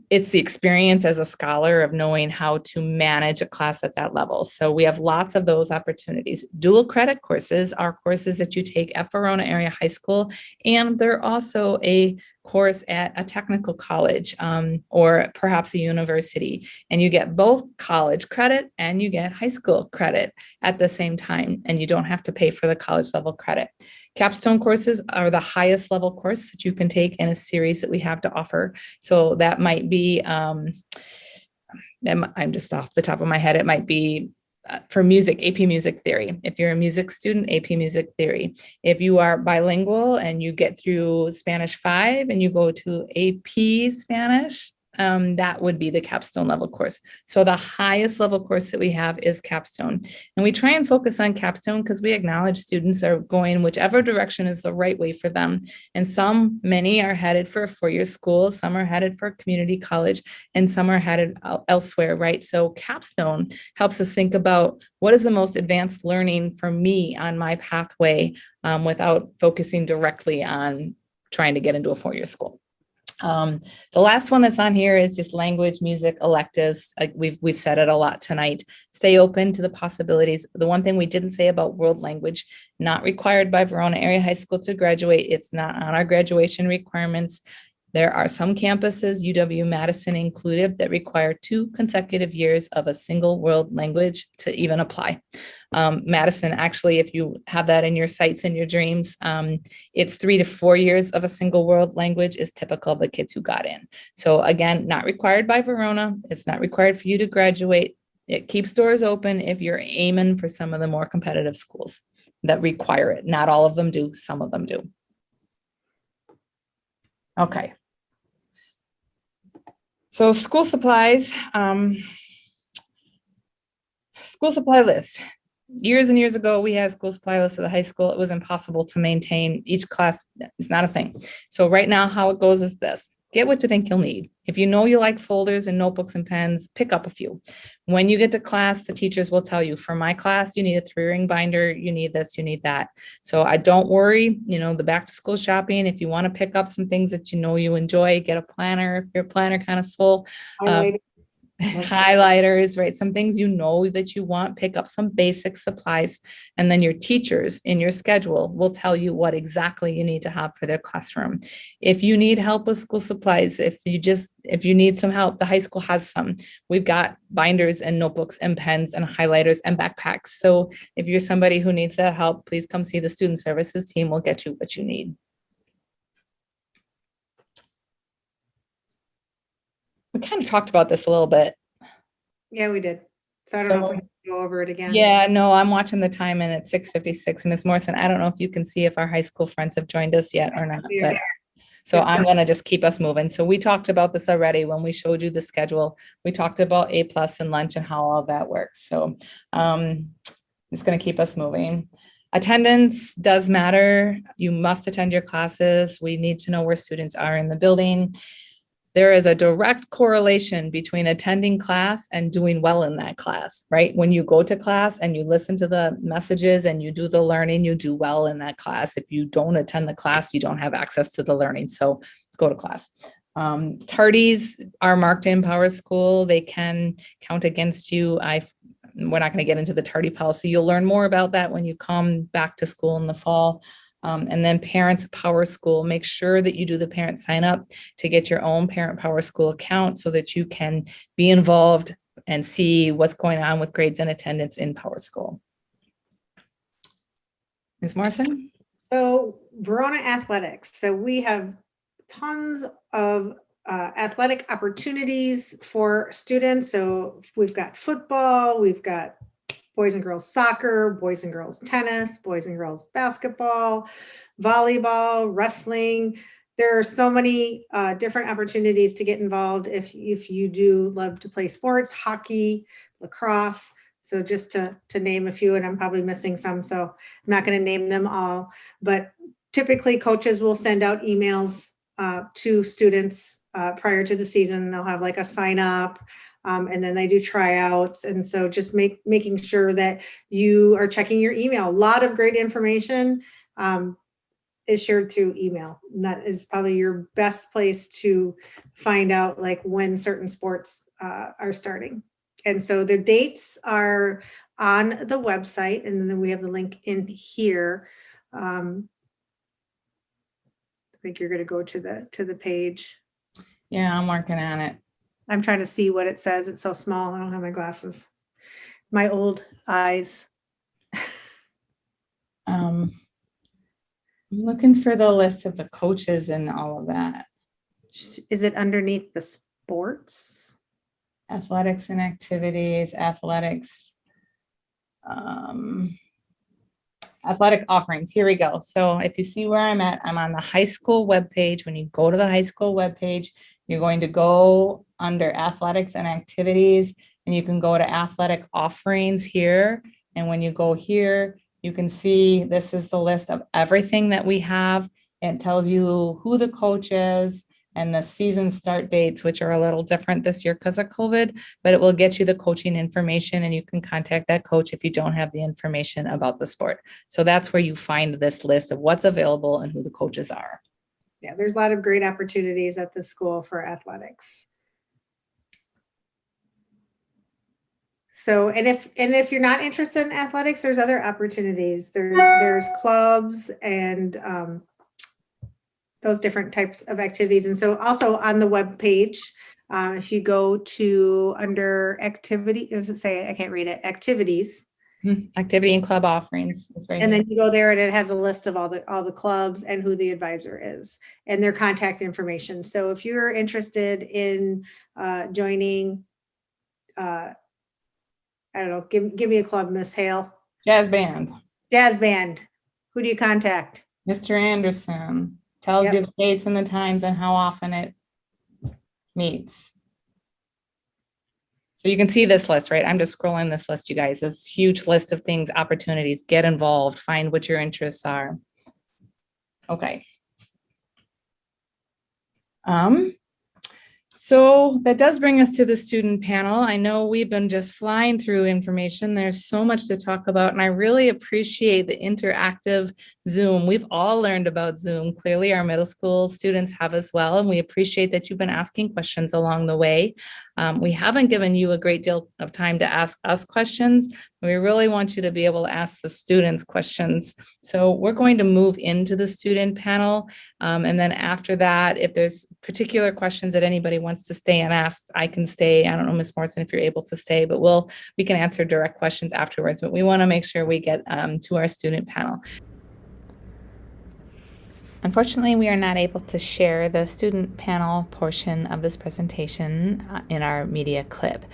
it's the experience as a scholar of knowing how to manage a class at that level. So we have lots of those opportunities. Dual credit courses are courses that you take at Verona Area High School, and they're also a course at a technical college or perhaps a university. And you get both college credit and you get high school credit at the same time, and you don't have to pay for the college level credit. Capstone courses are the highest level course that you can take in a series that we have to offer. So that might be, I'm just off the top of my head, it might be for music, AP Music Theory. If you're a music student, AP Music Theory. If you are bilingual and you get through Spanish 5 and you go to AP Spanish, that would be the capstone level course. So the highest level course that we have is capstone. And we try and focus on capstone because we acknowledge students are going whichever direction is the right way for them. And many are headed for a four-year school, some are headed for a community college, and some are headed elsewhere, right? So capstone helps us think about what is the most advanced learning for me on my pathway without focusing directly on trying to get into a four-year school. The last one that's on here is just language, music, electives. We've said it a lot tonight. Stay open to the possibilities. The one thing we didn't say about world language, not required by Verona Area High School to graduate. It's not on our graduation requirements. There are some campuses, UW-Madison included, that require 2 consecutive years of a single world language to even apply. Madison, actually, if you have that in your sights and your dreams, it's 3 to 4 years of a single world language is typical of the kids who got in. So again, not required by Verona. It's not required for you to graduate. It keeps doors open if you're aiming for some of the more competitive schools that require it. Not all of them do, some of them do. Okay. So school supplies, school supply list. Years and years ago, we had a school supply list at the high school. It was impossible to maintain. Each class is not a thing. So right now, how it goes is this. Get what you think you'll need. If you know you like folders and notebooks and pens, pick up a few. When you get to class, the teachers will tell you, for my class, you need a 3-ring binder, you need this, you need that. So I don't worry, the back to school shopping, if you want to pick up some things that you know you enjoy, get a planner, if you're a planner kind of soul. Highlighters, right? Some things that you want, pick up some basic supplies, and then your teachers in your schedule will tell you what exactly you need to have for their classroom. If you need help with school supplies, if you need some help, the high school has some. We've got binders and notebooks and pens and highlighters and backpacks. So if you're somebody who needs that help, please come see the student services team. We'll get you what you need. We kind of talked about this a little bit. Yeah, we did. So I don't know if we can go over it again. Yeah, no, I'm watching the time and it's 6:56. Ms. Morrison, I don't know if you can see if our high school friends have joined us yet or not, but so I'm going to just keep us moving. So we talked about this already when we showed you the schedule. We talked about A+ and lunch and how all that works. So it's going to keep us moving. Attendance does matter. You must attend your classes. We need to know where students are in the building. There is a direct correlation between attending class and doing well in that class, right? When you go to class and you listen to the messages and you do the learning, you do well in that class. If you don't attend the class, you don't have access to the learning. So go to class. Tardies are marked in Power School. They can count against you. We're not going to get into the tardy policy. You'll learn more about that when you come back to school in the fall. And then Parents Power School, make sure that you do the parent sign up to get your own Parent Power School account so that you can be involved and see what's going on with grades and attendance in Power School. Ms. Morrison? So Verona Athletics. So we have tons of athletic opportunities for students. So we've got football, we've got boys and girls soccer, boys and girls tennis, boys and girls basketball, volleyball, wrestling. There are so many different opportunities to get involved if you do love to play sports, hockey, lacrosse. So just to name a few, and I'm probably missing some, so I'm not going to name them all. But typically coaches will send out emails to students prior to the season. They'll have like a sign up. And then they do tryouts. And so just making sure that you are checking your email. A lot of great information. is shared through email. And that is probably your best place to find out like when certain sports are starting. And so the dates are on the website, and then we have the link in here. I think you're going to go to the page. Yeah, I'm working on it. I'm trying to see what it says. It's so small. I don't have my glasses. My old eyes. I'm looking for the list of the coaches and all of that. Is it underneath the sports? Athletics and activities, athletics. Athletic offerings. Here we go. So if you see where I'm at, I'm on the high school webpage. When you go to the high school webpage, you're going to go under athletics and activities, and you can go to athletic offerings here. And when you go here, you can see this is the list of everything that we have. It tells you who the coach is and the season start dates, which are a little different this year because of COVID, but it will get you the coaching information, and you can contact that coach if you don't have the information about the sport. So that's where you find this list of what's available and who the coaches are. Yeah, there's a lot of great opportunities at the school for athletics. So, and if you're not interested in athletics, there's other opportunities. There's clubs and those different types of activities. And so also on the web page, if you go to under activity, does it say, I can't read it, activities. Activity and club offerings is right And here. then you go there and it has a list of all the clubs and who the advisor is and their contact information. So if you're interested in joining, I don't know, give me a club, Miss Hale. Jazz band. Jazz band. Who do you contact? Mr. Anderson tells you the dates and the times and how often it meets. So you can see this list, right? I'm just scrolling this list, you guys. This huge list of things, opportunities. Get involved. Find what your interests are. Okay. So that does bring us to the student panel. I know we've been just flying through information. There's so much to talk about, and I really appreciate the interactive Zoom. We've all learned about Zoom. Clearly, our middle school students have as well, and we appreciate that you've been asking questions along the way. We haven't given you a great deal of time to ask us questions. We really want you to be able to ask the students questions. So we're going to move into the student panel. And then after that, if there's particular questions that anybody wants to stay and ask, I can stay. I don't know, Ms. Morrison, if you're able to stay, but we can answer direct questions afterwards. But we want to make sure we get to our student panel. Unfortunately, we are not able to share the student panel portion of this presentation in our media clip.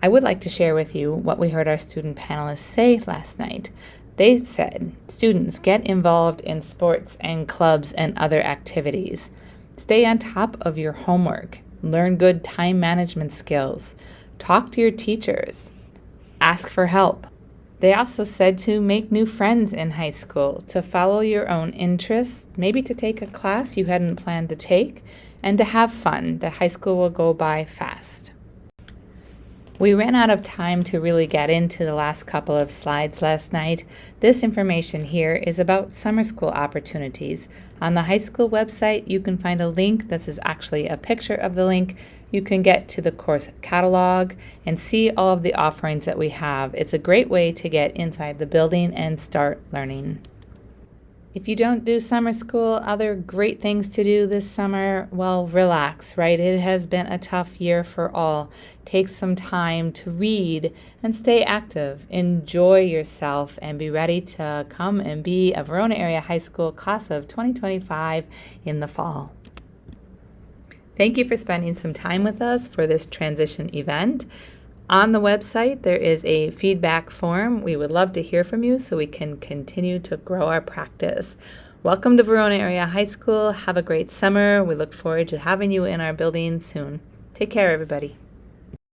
I would like to share with you what we heard our student panelists say last night. They said, students, get involved in sports and clubs and other activities. Stay on top of your homework. Learn good time management skills. Talk to your teachers. Ask for help. They also said to make new friends in high school, to follow your own interests, maybe to take a class you hadn't planned to take, and to have fun. The high school will go by fast. We ran out of time to really get into the last couple of slides last night. This information here is about summer school opportunities. On the high school website, you can find a link. This is actually a picture of the link. You can get to the course catalog and see all of the offerings that we have. It's a great way to get inside the building and start learning. If you don't do summer school, other great things to do this summer, well, relax, right? It has been a tough year for all. Take some time to read and stay active. Enjoy yourself and be ready to come and be a Verona Area High School class of 2025 in the fall. Thank you for spending some time with us for this transition event. On the website, there is a feedback form. We would love to hear from you so we can continue to grow our practice. Welcome to Verona Area High School. Have a great summer. We look forward to having you in our building soon. Take care, everybody.